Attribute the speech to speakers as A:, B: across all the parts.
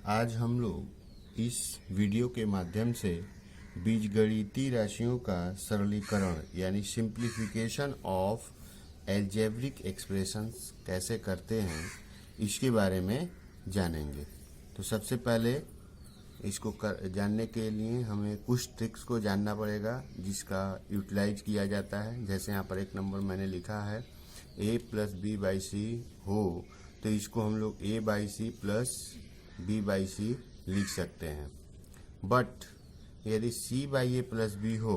A: आज हम लोग इस वीडियो के माध्यम से बीजगणितीय राशियों का सरलीकरण यानी सिंप्लीफिकेशन ऑफ एल्जेब्रिक एक्सप्रेशंस कैसे करते हैं इसके बारे में जानेंगे। तो सबसे पहले इसको जानने के लिए हमें कुछ ट्रिक्स को जानना पड़ेगा जिसका यूटिलाइज किया जाता है। जैसे यहाँ पर एक नंबर मैंने लिखा है a plus B by C हो, तो इसको हम लोग a by C plus B by C लिख सकते हैं। बट यदि c by A plus B हो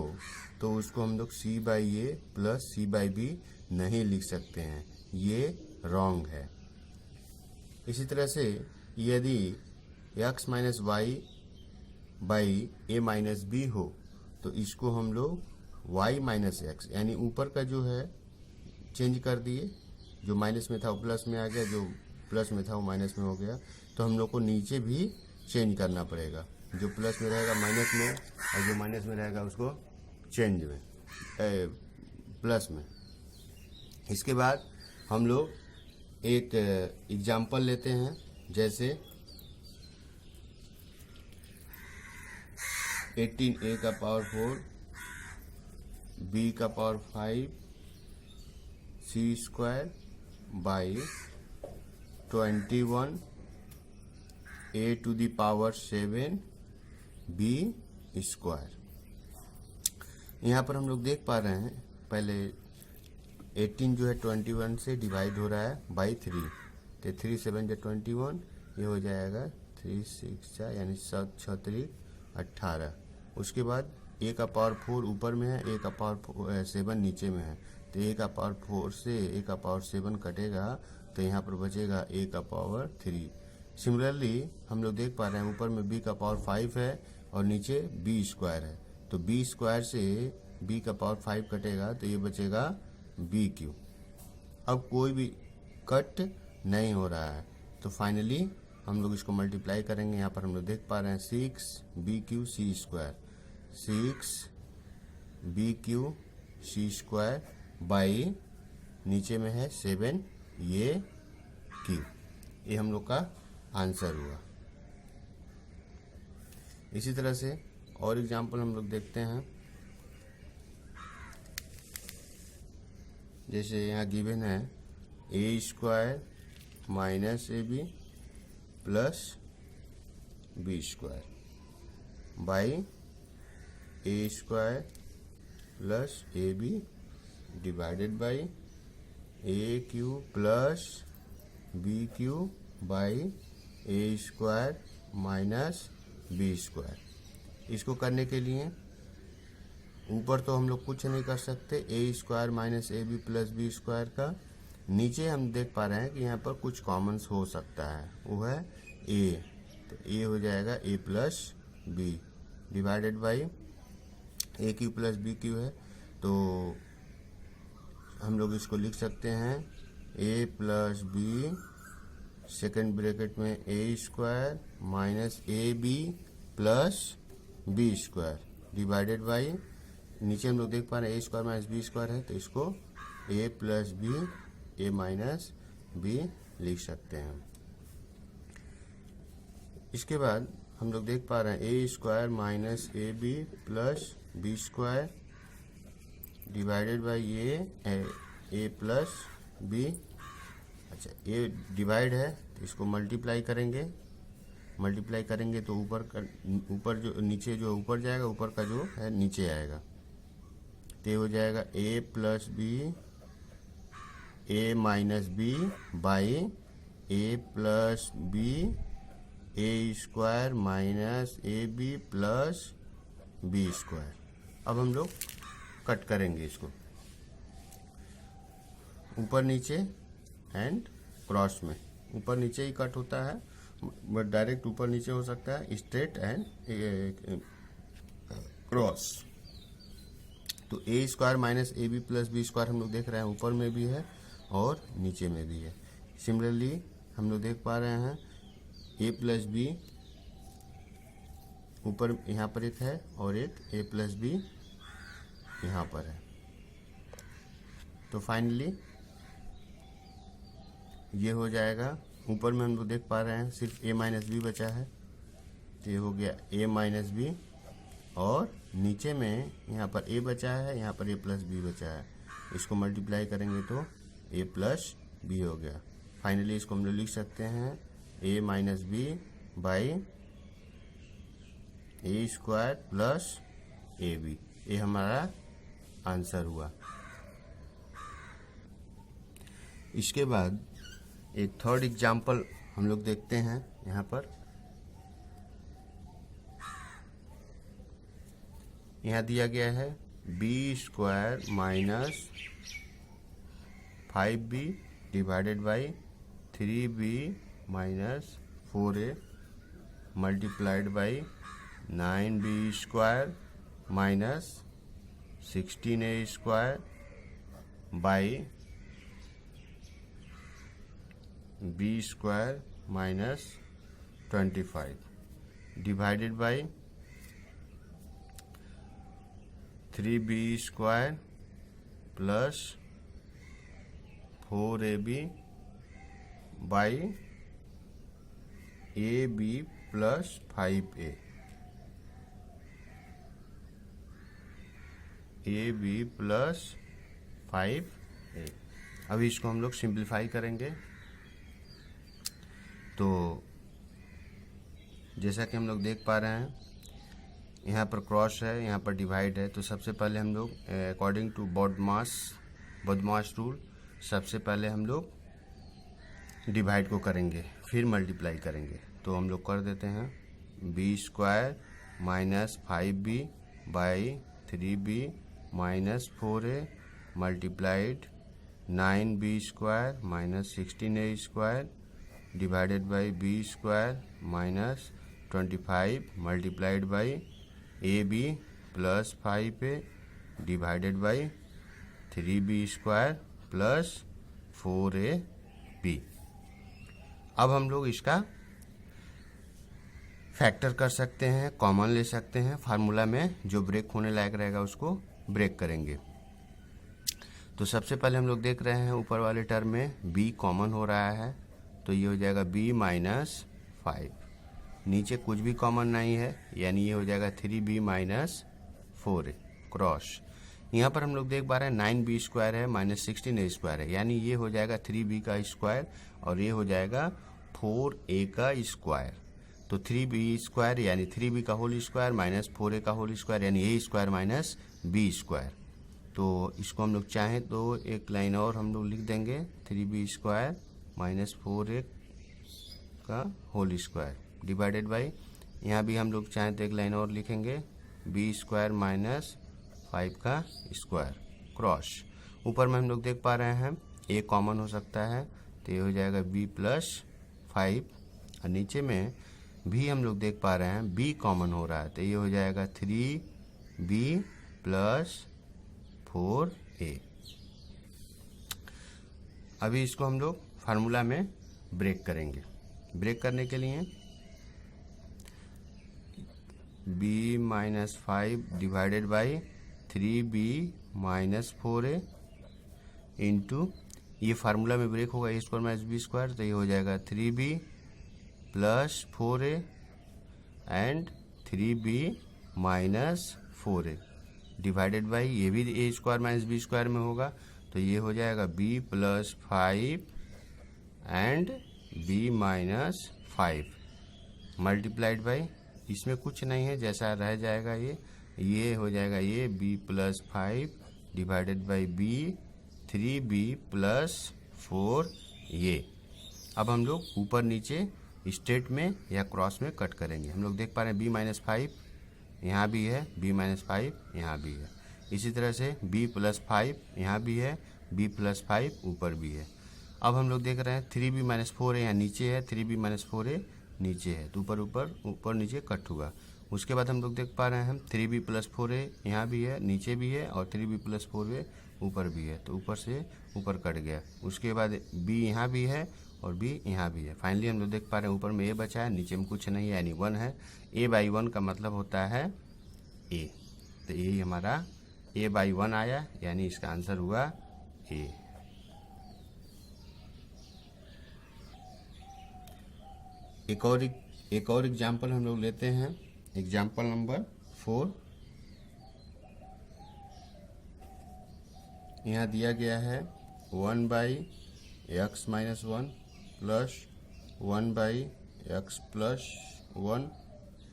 A: तो उसको हम लोग c by A plus C by B नहीं लिख सकते हैं, ये रॉन्ग है। इसी तरह से यदि x minus y by a minus b हो तो इसको हम लोग y माइनस एक्स यानी ऊपर का जो है चेंज कर दिए, जो माइनस में था वो प्लस में आ गया, जो प्लस में था वो माइनस में हो गया। तो हम लोग को नीचे भी चेंज करना पड़ेगा, जो प्लस में रहेगा माइनस में और जो माइनस में रहेगा उसको चेंज में प्लस में। इसके बाद हम लोग एक एग्जाम्पल लेते हैं। जैसे 18a का पावर 4 b का power 5 c square by 21 a to the power 7 b square. यहाँ पर हम लोग देख पा रहे हैं पहले 18 जो है 21 से डिवाइड हो रहा है बाई 3, तो 3 7 जो 21, ये हो जाएगा 3 6 यानी 7 3 18। उसके बाद a का पावर 4 ऊपर में है, a का पावर 7 नीचे में है, तो a का पावर 4 से a का पावर 7 कटेगा तो यहाँ पर बचेगा a का पावर 3। सिमिलरली हम लोग देख पा रहे हैं ऊपर में b का पावर 5 है और नीचे b स्क्वायर है, तो b स्क्वायर से b का पावर 5 कटेगा तो ये बचेगा b क्यू। अब कोई भी कट नहीं हो रहा है, तो फाइनली हम लोग इसको मल्टीप्लाई करेंगे। यहाँ पर हम लोग देख पा रहे हैं 6 b q c square, 6 b q c square by नीचे में है 7 ये क्यू। ये हम लोग का आंसर हुआ। इसी तरह से और एग्जाम्पल हम लोग देखते हैं। जैसे यहाँ गिवन है A square minus A B plus B square by A square plus A B divided by A Q plus B Q by A square minus B square. इसको करने के लिए ऊपर तो हम लोग कुछ नहीं कर सकते, A square minus A B plus B square का। नीचे हम देख पा रहे हैं कि यहाँ पर कुछ कॉमन्स हो सकता है, वो है ए, तो ए हो जाएगा ए plus B divided by A Q plus B Q है, तो हम लोग इसको लिख सकते हैं ए प्लस बी सेकेंड ब्रैकेट में ए square minus A B plus B square divided by नीचे हम लोग देख पा रहे हैं ए स्क्वायर माइनस बी स्क्वायर है, तो इसको A plus B A minus B लिख सकते हैं। इसके बाद हम लोग देख पा रहे हैं ए square minus A B plus B square divided by A plus b. अच्छा, ए डिवाइड है तो इसको मल्टीप्लाई करेंगे तो ऊपर जो नीचे जो ऊपर जाएगा, ऊपर का जो है नीचे आएगा, तो हो जाएगा ए plus B A minus b by A plus B a square minus A B plus B square. अब हम लोग कट करेंगे इसको ऊपर नीचे एंड क्रॉस में। ऊपर नीचे ही कट होता है, बट डायरेक्ट ऊपर नीचे हो सकता है, स्ट्रेट एंड क्रॉस। तो a square minus A B plus B square हम लोग देख रहे हैं ऊपर में भी है और नीचे में भी है। सिमिलरली हम लोग देख पा रहे हैं ए प्लस बी ऊपर यहाँ पर एक है और एक ए प्लस बी यहाँ पर है। तो फाइनली ये हो जाएगा ऊपर में हम लोग देख पा रहे हैं सिर्फ a माइनस बी बचा है, तो ये हो गया a माइनस बी, और नीचे में यहाँ पर a बचा है, यहाँ पर a प्लस बी बचा है, इसको मल्टीप्लाई करेंगे तो a प्लस बी हो गया। फाइनली इसको हम लोग लिख सकते हैं a minus b by A square plus A b. ये हमारा आंसर हुआ। इसके बाद एक थर्ड एग्जाम्पल हम लोग देखते हैं। यहाँ पर यहाँ दिया गया है b square minus 5b divided by 3b minus 4a multiplied by 9b square minus 16a square by b square minus 25 divided by 3b square plus 4ab by ab plus 5a, ab plus 5a। अभी इसको हम लोग simplify करेंगे। तो जैसा कि हम लोग देख पा रहे हैं, यहाँ पर क्रॉस है, यहाँ पर डिवाइड है। तो सबसे पहले हम लोग अकॉर्डिंग टू बॉडमास रूल सबसे पहले हम लोग डिवाइड को करेंगे, फिर मल्टीप्लाई करेंगे। तो हम लोग कर देते हैं b square minus 5b by 3b minus 4a multiplied 9b square minus 16a square divided by b square minus 25 multiplied by a B plus 5a divided by 3b square plus 4ab। अब हम लोग इसका factor कर सकते हैं, common ले सकते हैं। फार्मूला में जो ब्रेक होने लायक रहेगा उसको ब्रेक करेंगे। तो सबसे पहले हम लोग देख रहे हैं ऊपर वाले टर्म में b कॉमन हो रहा है, तो ये हो जाएगा b माइनस 5। नीचे कुछ भी कॉमन नहीं है, यानी ये हो जाएगा 3b माइनस 4a क्रॉस। यहाँ पर हम लोग देख पा रहे हैं 9b स्क्वायर है माइनस 16a स्क्वायर है, यानी ये हो जाएगा 3b का स्क्वायर और ये हो जाएगा 4a का स्क्वायर। तो 3b स्क्वायर यानी 3b का होल स्क्वायर माइनस 4a का होल स्क्वायर यानी a square minus b square. तो इसको हम लोग चाहें तो एक लाइन और हम लोग लिख देंगे 3b स्क्वायर माइनस 4a का होल स्क्वायर डिवाइडेड बाई, यहाँ भी हम लोग चाहें तो एक लाइन और लिखेंगे b स्क्वायर माइनस 5 का स्क्वायर क्रॉस। ऊपर में हम लोग देख पा रहे हैं a कॉमन हो सकता है, तो ये हो जाएगा b प्लस 5, और नीचे में भी हम लोग देख पा रहे हैं b कॉमन हो रहा है, तो ये हो जाएगा 3b प्लस 4a। अभी इसको हम लोग फार्मूला में ब्रेक करेंगे। ब्रेक करने के लिए b minus 5 divided by 3b minus 4a into, ये फार्मूला में ब्रेक होगा a square minus b square, तो ये हो जाएगा 3b plus 4a and 3b minus 4a divided by, ये भी a square minus b square में होगा, तो ये हो जाएगा b plus 5 and b minus 5 multiplied by, इसमें कुछ नहीं है जैसा रह जाएगा ये हो जाएगा ये b plus 5 divided by b 3b plus 4a। अब हम लोग ऊपर नीचे स्ट्रेट में या क्रॉस में कट करेंगे। हम लोग देख पा रहे हैं b माइनस 5 यहाँ भी है, b माइनस 5 यहाँ भी है, इसी तरह से b प्लस 5 यहाँ भी है, b प्लस 5 ऊपर भी है। अब हम लोग देख रहे हैं 3b माइनस 4a यहाँ नीचे है, 3b माइनस 4a नीचे है, तो ऊपर नीचे कट हुआ। उसके बाद हम लोग देख पा रहे हैं 3b प्लस 4a यहाँ भी है, नीचे भी है, और 3b प्लस 4a ऊपर भी है, तो ऊपर से ऊपर कट गया। उसके बाद b यहाँ भी है और b यहाँ भी है। फाइनली हम लोग देख पा रहे हैं ऊपर में a बचा है, नीचे में कुछ नहीं है यानी 1 है। a बाई 1 का मतलब होता है a, तो यही हमारा a बाई 1 आया, यानी इसका आंसर हुआ a। एक और एक और एग्जाम्पल हम लोग लेते हैं, एग्जाम्पल नंबर 4। यहाँ दिया गया है 1/x-1 plus 1/x+1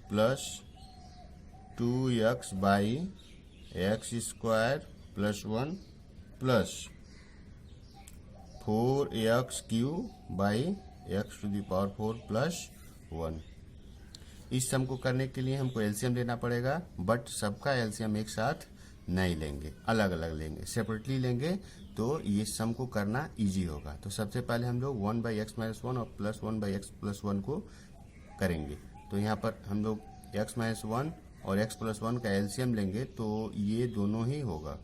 A: plus 2x/x² plus 4x³ plus 1। इस सम को करने के लिए हमको एलसीएम लेना पड़ेगा, बट सबका एलसीएम एक साथ नहीं लेंगे, अलग अलग लेंगे, सेपरेटली लेंगे, तो ये सम को करना इजी होगा। तो सबसे पहले हम लोग 1/x-1 और प्लस 1/x+1 को करेंगे। तो यहाँ पर हम लोग x-1 और x+1 का एलसीएम लेंगे, तो ये दोनों ही होगा।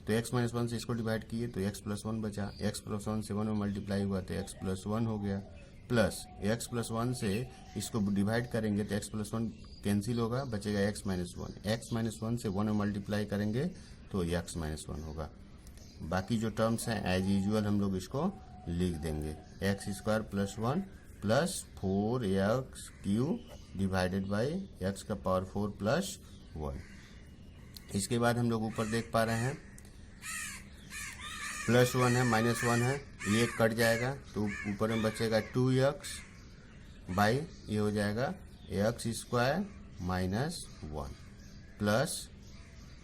A: तो x-1 से इसको डिवाइड किए तो x+1 बचा, x+1 से 1 में मल्टीप्लाई हुआ तो x+1 हो गया, प्लस x+1 से इसको डिवाइड करेंगे तो x+1 कैंसिल होगा, बचेगा x-1। x-1 से 1 में मल्टीप्लाई करेंगे तो x-1 होगा। बाकी जो टर्म्स हैं एज यूजुअल हम लोग इसको लिख देंगे, x² plus 1 plus 4x³ divided by x⁴ plus 1। इसके बाद हम लोग ऊपर देख पा रहे हैं +1 है, -1 है, ये कट जाएगा तो ऊपर में बचेगा 2x बाई ये हो जाएगा x² -1 plus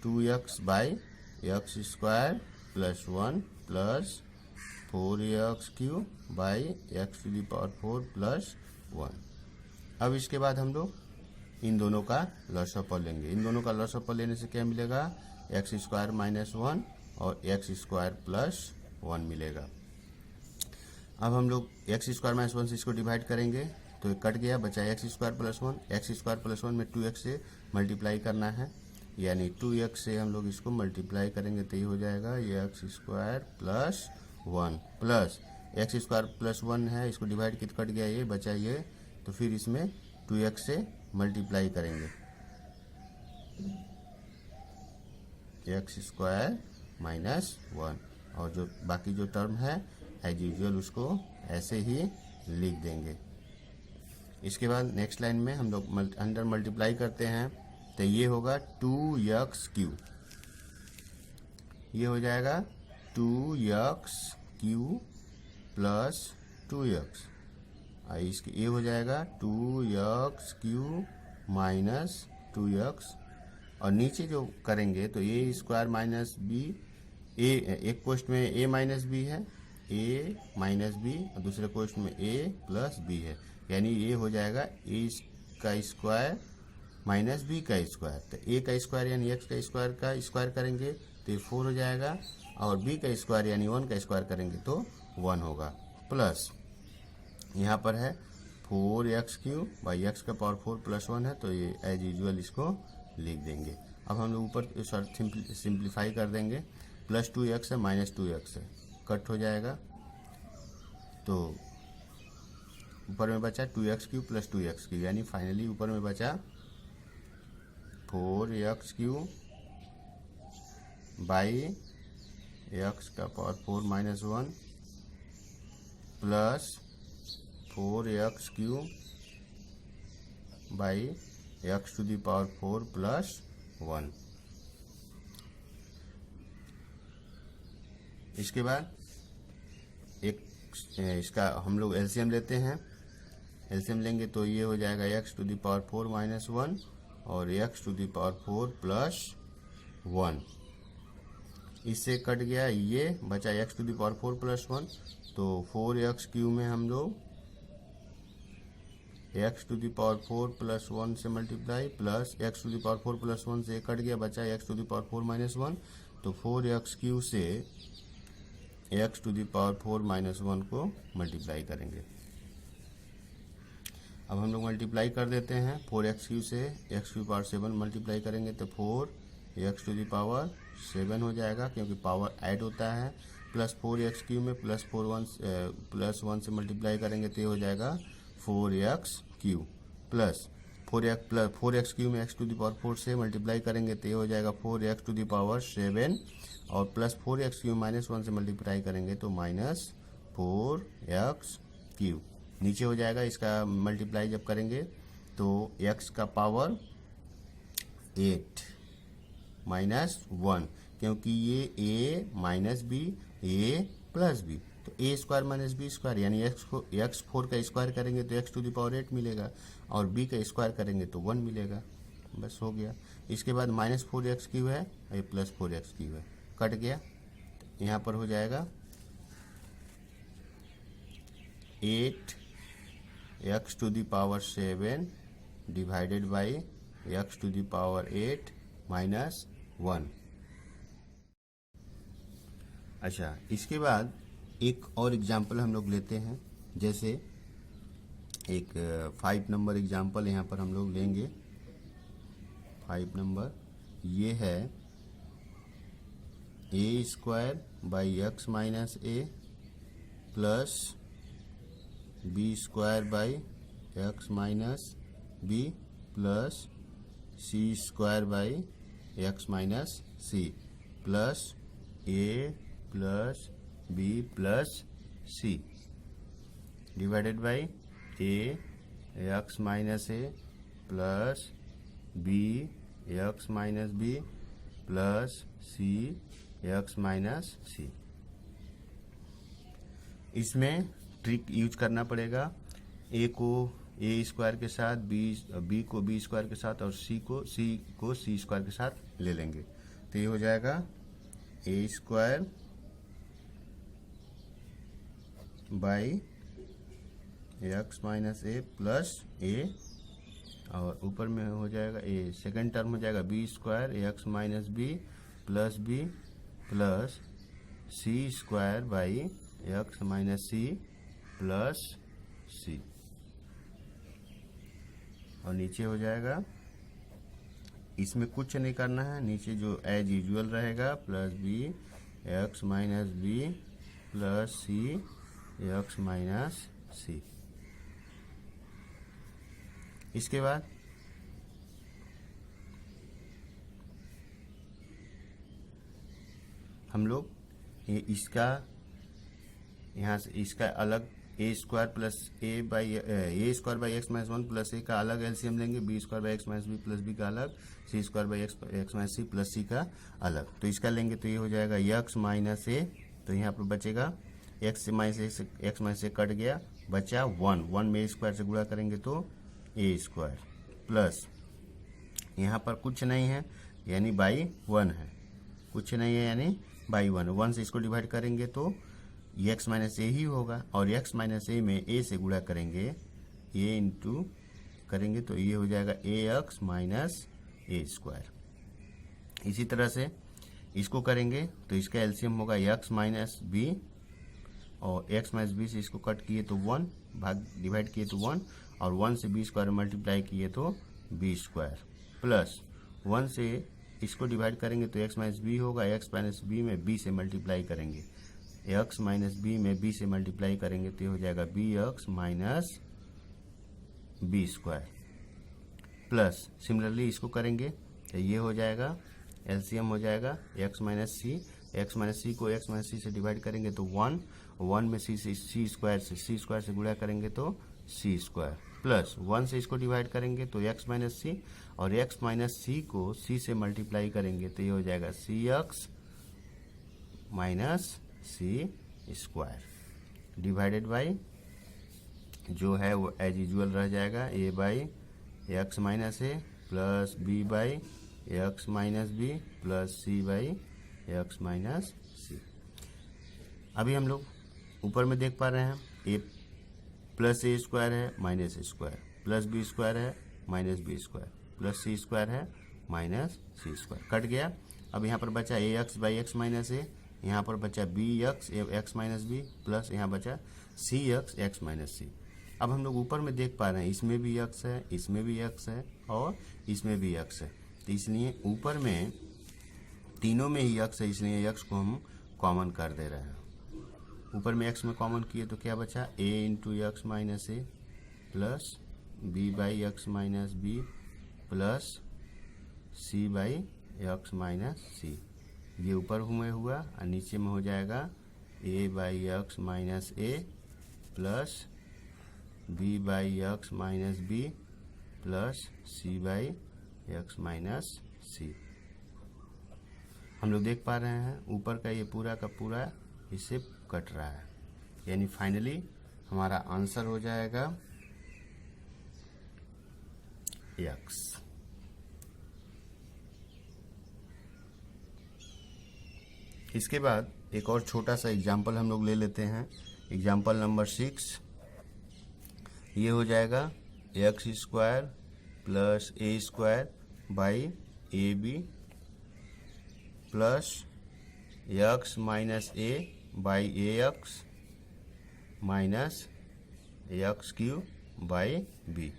A: 2x by x² plus 1 plus 4x³ by x⁴ plus 1। अब इसके बाद हम लोग इन दोनों का लॉसअपर लेंगे। इन दोनों का लॉसअपर लेने से क्या मिलेगा, x² -1 और x² प्लस 1 मिलेगा। अब हम लोग x² -1 से इसको डिवाइड करेंगे तो कट गया, बचा x² प्लस 1। x² प्लस 1 में 2x से मल्टीप्लाई करना है, यानी 2x से हम लोग इसको मल्टीप्लाई करेंगे तो ये हो जाएगा x² plus 1 plus x² plus 1 है, इसको डिवाइड कित कट गया, ये बचा ये, तो फिर इसमें 2x से मल्टीप्लाई करेंगे, x² -1, और जो बाकी जो टर्म है एज यूजुअल उसको ऐसे ही लिख देंगे। इसके बाद नेक्स्ट लाइन में हम लोग अंडर मल्टीप्लाई करते हैं तो ये होगा 2x³, ये हो जाएगा 2x³ प्लस 2x, इसके ये हो जाएगा 2x³ माइनस 2x, और नीचे जो करेंगे तो a² माइनस बी, एक क्वेश्चन में a माइनस बी है, a माइनस बी, और दूसरे क्वेश्चन में a प्लस बी है, यानी ये हो जाएगा a का स्क्वायर माइनस बी का स्क्वायर। तो a का स्क्वायर यानी x का स्क्वायर करेंगे तो ये 4 हो जाएगा, और b का स्क्वायर यानी 1 का स्क्वायर करेंगे तो 1 होगा, प्लस यहाँ पर है 4x³ बाई x⁴ प्लस 1 है, तो ये एज यूजुअल इसको लिख देंगे। अब हम लोग ऊपर सिंप्लीफाई कर देंगे, प्लस 2x है माइनस 2x है, कट हो जाएगा, तो ऊपर में बचा 2x³ प्लस 2x³ यानी फाइनली ऊपर में बचा 4x³ by x⁴ minus 1 plus 4x³ by x⁴ plus 1। इसके बाद एक इसका हम लोग एलसीएम लेते हैं, एलसीएम लेंगे तो ये हो जाएगा x⁴ माइनस 1 और x⁴ प्लस 1, इससे कट गया, ये बचा x⁴ प्लस 1, तो 4x³ में हम लोग x⁴ प्लस 1 से मल्टीप्लाई प्लस x⁴ प्लस 1 से कट गया, बचा x⁴ माइनस 1, तो 4x³ से x⁴ माइनस 1 को मल्टीप्लाई करेंगे। अब हम लोग मल्टीप्लाई कर देते हैं, 4x³ से x⁴ मल्टीप्लाई करेंगे तो 4x⁴ हो जाएगा, क्योंकि पावर ऐड होता है, प्लस 4x³ में प्लस 1 से मल्टीप्लाई करेंगे तो ये हो जाएगा 4x³ प्लस 4x³ में x⁴ से मल्टीप्लाई करेंगे तो ये हो जाएगा 4x⁴, और प्लस 4x³ माइनस 1 से मल्टीप्लाई करेंगे तो -4x³ नीचे हो जाएगा, इसका मल्टीप्लाई जब करेंगे तो x का पावर 8 माइनस 1, क्योंकि ये a minus b a plus b, तो a square minus B square, यानी x4 का स्क्वायर करेंगे तो x टू द पावर 8 मिलेगा, और b का स्क्वायर करेंगे तो 1 मिलेगा। बस हो गया। इसके बाद -4x क्यू है, ये +4x क्यू है, कट गया। यहाँ पर हो जाएगा 8x to the power 7 divided by x to the power 8 minus 1। अच्छा, इसके बाद एक और एग्जाम्पल हम लोग लेते हैं, जैसे एक 5 नंबर एग्जाम्पल यहाँ पर हम लोग लेंगे। 5 नंबर ये है a square by x minus a plus B square by x minus b plus c square by x minus c plus a plus b plus c divided by a x minus a plus b x minus b plus c x minus c. इसमें trick use करना पड़ेगा, ए को ए square के साथ, B को B square के साथ, और सी को सी स्क्वायर के साथ ले लेंगे। तो ये हो जाएगा a square by x minus a plus a, और ऊपर में हो जाएगा ए, सेकेंड टर्म हो जाएगा b square x minus b plus c square by x minus c plus c, और नीचे हो जाएगा, इसमें कुछ नहीं करना है, नीचे जो एज यूजुअल रहेगा plus b x minus b plus c x minus c. इसके बाद हम लोग इसका यहाँ से इसका अलग a square plus a square by x minus 1 plus a का अलग एलसीएम लेंगे, b square by x minus b plus b का अलग, c square by x minus c plus c का अलग। तो इसका लेंगे तो ये हो जाएगा एक्स माइनस ए, तो यहाँ पर बचेगा एक्स माइनस ए कट गया, बचा 1 में ए स्क्वायर से गुणा करेंगे तो ए स्क्वायर प्लस यहाँ पर कुछ नहीं है यानी बाई 1 है, कुछ नहीं है यानी बाई 1 से इसको डिवाइड करेंगे तो एक्स माइनस ए ही होगा, और एक्स माइनस ए में ए से गुणा करेंगे, ए इंटू करेंगे तो ये हो जाएगा ए एक्स माइनस ए स्क्वायर। इसी तरह से इसको करेंगे तो इसका एलसीएम होगा एक्स माइनस बी, और एक्स माइनस बी से इसको कट किए तो 1 भाग डिवाइड किए तो 1, और 1 से बी स्क्वायर मल्टीप्लाई किए तो बी स्क्वायर प्लस 1 से इसको डिवाइड करेंगे तो एक्स माइनस बी होगा, एक्स माइनस बी में बी से मल्टीप्लाई करेंगे, एक्स माइनस बी में बी से मल्टीप्लाई करेंगे तो ये हो जाएगा b x minus B square plus similarly इसको करेंगे तो ये हो जाएगा, एलसीएम हो जाएगा एक्स माइनस सी को एक्स माइनस सी से डिवाइड करेंगे तो 1 में सी स्क्वायर से गुणा करेंगे तो सी स्क्वायर प्लस 1 से इसको डिवाइड करेंगे तो एक्स माइनस सी, और एक्स माइनस सी को सी से मल्टीप्लाई करेंगे तो ये हो जाएगा c x minus c square divided by जो है वो एज यूजुअल रह जाएगा, a by x minus a plus B by x minus b plus C by x minus c. अभी हम लोग ऊपर में देख पा रहे हैं ए प्लस ए स्क्वायर है minus a square, plus B square है minus B square, plus c square है माइनस सी स्क्वायर, कट गया। अब यहाँ पर बचा a x by x minus a, यहाँ पर बचा b x x minus b plus यहाँ बचा c x x minus c. अब हम लोग ऊपर में देख पा रहे हैं इसमें भी एक्स है, इसमें भी एक्स है, और इसमें भी एक्स है, तो इसलिए ऊपर में तीनों में ही एक्स है, इसलिए एक्स को हम कॉमन कर दे रहे हैं। ऊपर में एक्स में कॉमन किए तो क्या बचा, a into x minus a plus B by x minus b plus C by x minus c. ये ऊपर में हुआ और नीचे में हो जाएगा a by x minus a plus B by x minus b plus C by x minus c. हम लोग देख पा रहे हैं ऊपर का ये पूरा का पूरा इससे कट रहा है, यानी फाइनली हमारा आंसर हो जाएगा एक्स। इसके बाद एक और छोटा सा एग्जाम्पल हम लोग ले लेते हैं। एग्जाम्पल नंबर 6, ये हो जाएगा x square plus a square by a B plus x minus a by a x minus x q by b.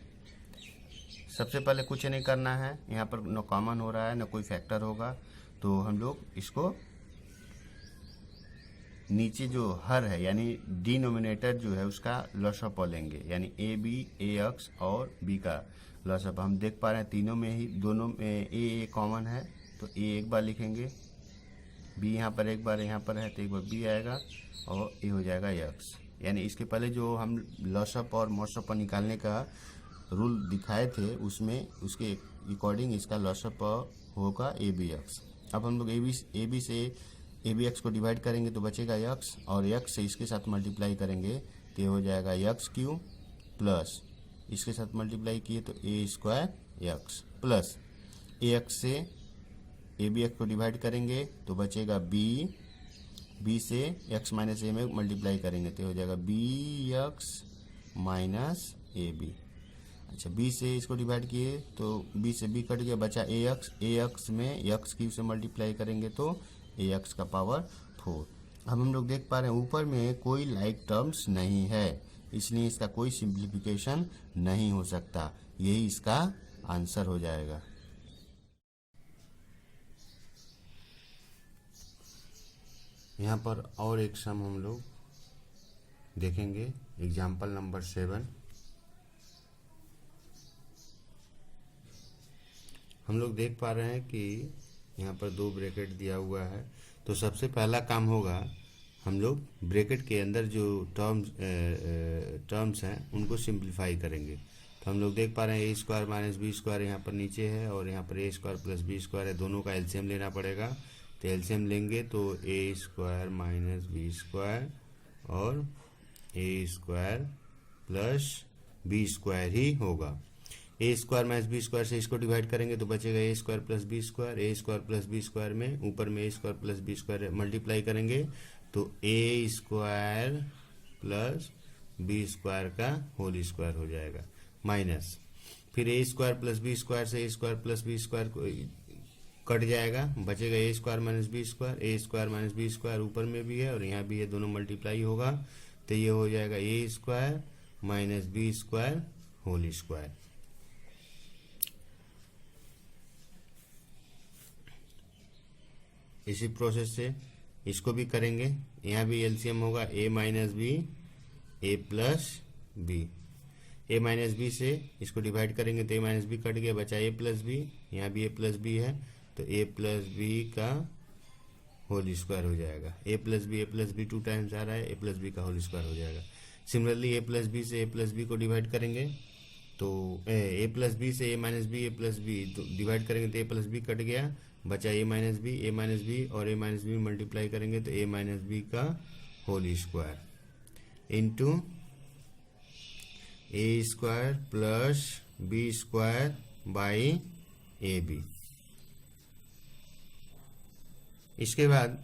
A: सबसे पहले कुछ नहीं करना है, यहाँ पर न कॉमन हो रहा है न कोई फैक्टर होगा, तो हम लोग इसको नीचे जो हर है यानी डिनोमिनेटर जो है उसका लॉसअप लेंगे, यानी ए बी ए एक्स और बी का लॉसअप। हम देख पा रहे हैं तीनों में ही दोनों में ए कॉमन है, तो ए एक बार लिखेंगे, बी यहाँ पर एक बार यहाँ पर है तो एक बार बी आएगा और ए हो जाएगा एक्स। यानी इसके पहले जो हम लॉसअप और मॉसअप निकालने का रूल दिखाए थे उसमें उसके अकॉर्डिंग इसका लॉसअप होगा ए बी एक्स। अब हम लोग ए बी से ए बी एक्स को डिवाइड करेंगे तो बचेगा एक्स, और एक्स से इसके साथ मल्टीप्लाई करेंगे तो ये हो जाएगा एक्स क्यू प्लस इसके साथ मल्टीप्लाई किए तो a square x plus a x से ए बी एक्स को डिवाइड करेंगे तो बचेगा बी, बी से एक्स माइनस ए में मल्टीप्लाई करेंगे तो हो जाएगा बी एक्स माइनस ए बी। अच्छा, बी से इसको डिवाइड किए तो बी से बी कट गया, बचा ए एक्स में एक्स क्यू से मल्टीप्लाई करेंगे तो ए एक्स का पावर 4। अब हम लोग देख पा रहे हैं ऊपर में कोई लाइक टर्म्स नहीं है, इसलिए इसका कोई सिंप्लीफिकेशन नहीं हो सकता, यही इसका आंसर हो जाएगा। यहाँ पर और एक सम हम लोग देखेंगे, एग्जाम्पल नंबर 7। हम लोग देख पा रहे हैं कि यहाँ पर 2 ब्रैकेट दिया हुआ है, तो सबसे पहला काम होगा हम लोग ब्रैकेट के अंदर जो टर्म्स हैं उनको सिंप्लीफाई करेंगे। तो हम लोग देख पा रहे हैं ए स्क्वायर माइनस बी स्क्वायर यहाँ पर नीचे है और यहाँ पर ए स्क्वायर प्लस बी स्क्वायर है, दोनों का एलसीएम लेना पड़ेगा। तो एलसीएम लेंगे तो a square minus B square और a square plus B square ही होगा। A square minus B square से इसको डिवाइड करेंगे तो बचेगा a square plus B square. A square plus B square में ऊपर में ए square plus B square multiply करेंगे तो a square plus B square का होल स्क्वायर हो जाएगा, माइनस फिर a square plus B square से a square plus B square cut जाएगा, बचेगा a square minus B square. A square minus B square ऊपर में भी है और यहाँ भी है, दोनों मल्टीप्लाई होगा तो ये हो जाएगा a square minus B square whole square. इसी प्रोसेस से इसको भी करेंगे, यहाँ भी एलसीएम होगा a minus b a plus B. A minus b से इसको डिवाइड करेंगे तो ए माइनस बी कट गया, बचा ए प्लस बी, यहाँ भी ए प्लस बी है तो ए प्लस बी का होल स्क्वायर हो जाएगा। ए प्लस बी 2 टाइम्स आ रहा है, ए प्लस बी का होल स्क्वायर हो जाएगा। सिमिलरली ए प्लस बी से ए प्लस बी को डिवाइड करेंगे तो ए प्लस बी से ए माइनस बी डिवाइड करेंगे तो ए प्लस बी कट गया, बचा ए माइनस बी और ए माइनस बी मल्टीप्लाई करेंगे तो ए माइनस बी का whole square into a square plus B square by a b. इसके बाद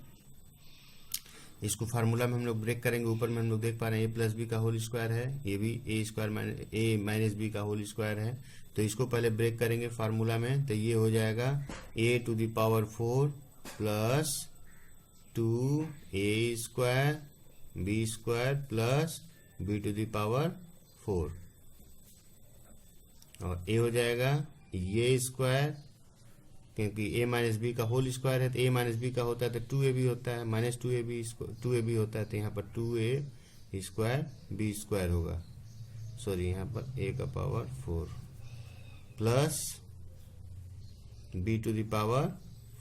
A: इसको फार्मूला में हम लोग ब्रेक करेंगे, ऊपर में हम लोग देख पा रहे हैं ए प्लस बी का होल स्क्वायर है, ये भी ए स्क्वायर ए माइनस बी का होल स्क्वायर है, तो इसको पहले ब्रेक करेंगे फार्मूला में तो ये हो जाएगा a to the power 4 plus 2 a square b square plus b to the power 4 और ए हो जाएगा ये स्क्वायर, क्योंकि ए माइनस बी का होल स्क्वायर है तो ए माइनस बी का होता है तो 2a भी होता है, माइनस 2a भी होता है तो यहाँ पर 2a स्क्वायर बी स्क्वायर होगा, सॉरी यहाँ पर a का power 4 plus b to the power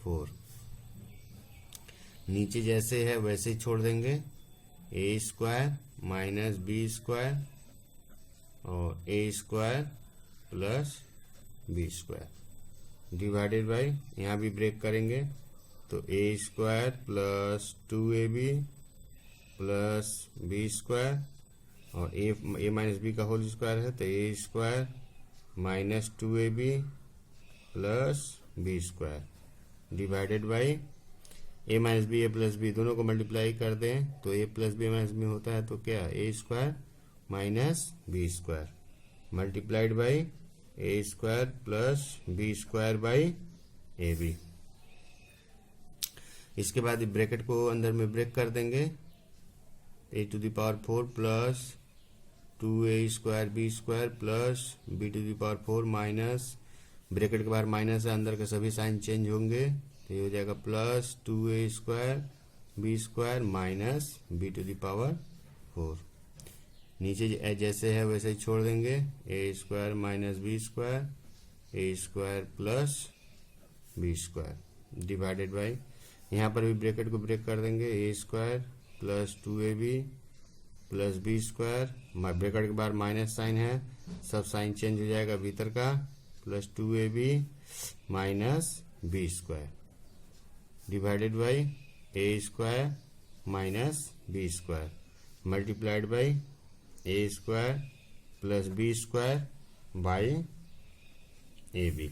A: 4। नीचे जैसे है वैसे ही छोड़ देंगे, a square minus B square और a square plus B square divided by, यहाँ भी ब्रेक करेंगे तो a square plus 2ab plus B square, और ए माइनस बी का होल स्क्वायर है तो a square minus 2ab plus B square divided by a minus b a plus b दोनों को मल्टीप्लाई कर दें तो a plus b minus b होता है तो क्या a square minus B square multiplied by A square plus B square by a b. इसके बाद ब्रैकेट को अंदर में ब्रेक कर देंगे, a to the power 4 plus 2a square b square plus b to the power 4 minus, bracket के बाहर minus है, अंदर के सभी साइन चेंज होंगे तो ये हो जाएगा plus 2a square b square minus b to the power 4। नीचे जैसे है वैसे ही छोड़ देंगे, a square minus B square a square plus B square divided by, यहाँ पर भी ब्रैकेट को ब्रेक कर देंगे, a square plus 2ab plus B square, bracket के बाहर माइनस साइन है, सब साइन चेंज हो जाएगा भीतर का, plus 2ab minus B square divided by A square minus B square multiplied by A square plus B square by a b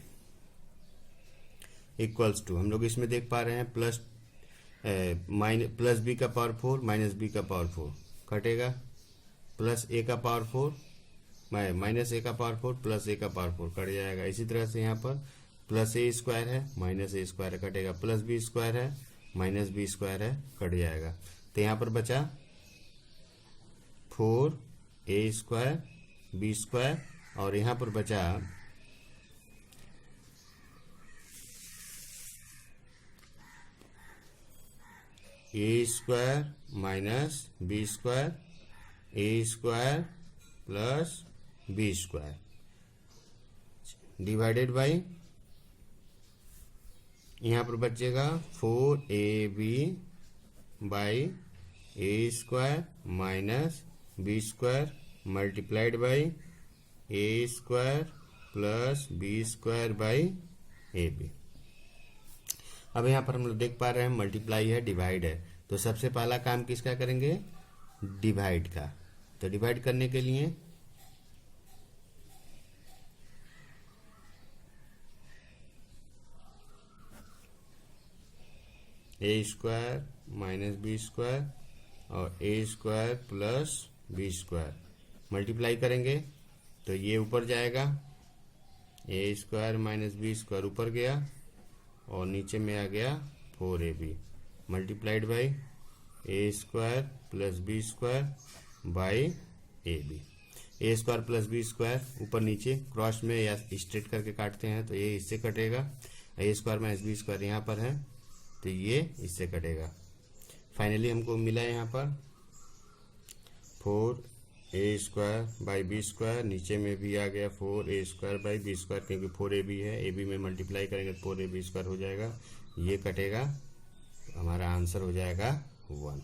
A: equals to, हम लोग इसमें देख पा रहे हैं प्लस बी का पावर 4 माइनस बी का पावर 4 कटेगा, प्लस ए का पावर 4 माइनस ए का पावर 4 प्लस ए का पावर 4 कट जाएगा। इसी तरह से यहाँ पर प्लस ए स्क्वायर है माइनस ए स्क्वायर कटेगा, प्लस बी स्क्वायर है माइनस बी स्क्वायर है कट जाएगा। तो यहाँ पर बचा 4 ए स्क्वायर बी स्क्वायर और यहाँ पर बचा a square minus B square a square plus B square divided by, यहाँ पर बचेगा 4ab by A square minus B square multiplied by A square plus B square by a b. अब यहाँ पर हम लोग देख पा रहे हैं मल्टीप्लाई है डिवाइड है, तो सबसे पहला काम किसका करेंगे, डिवाइड का। तो डिवाइड करने के लिए a square minus B square और a square plus B square multiply करेंगे तो ये ऊपर जाएगा, a square minus B square ऊपर गया और नीचे में आ गया 4ab multiplied by A square plus B square by a b. A square plus B square ऊपर नीचे क्रॉस में या स्ट्रेट करके काटते हैं तो ये इससे कटेगा, ए स्क्वायर माइनस बी स्क्वायर यहाँ पर है तो ये इससे कटेगा। फाइनली हमको मिला यहाँ पर 4a square by b square, नीचे में भी आ गया 4a square by b square क्योंकि 4ab है, ab में मल्टीप्लाई करेंगे तो 4ab स्क्वायर हो जाएगा, ये कटेगा, हमारा आंसर हो जाएगा 1।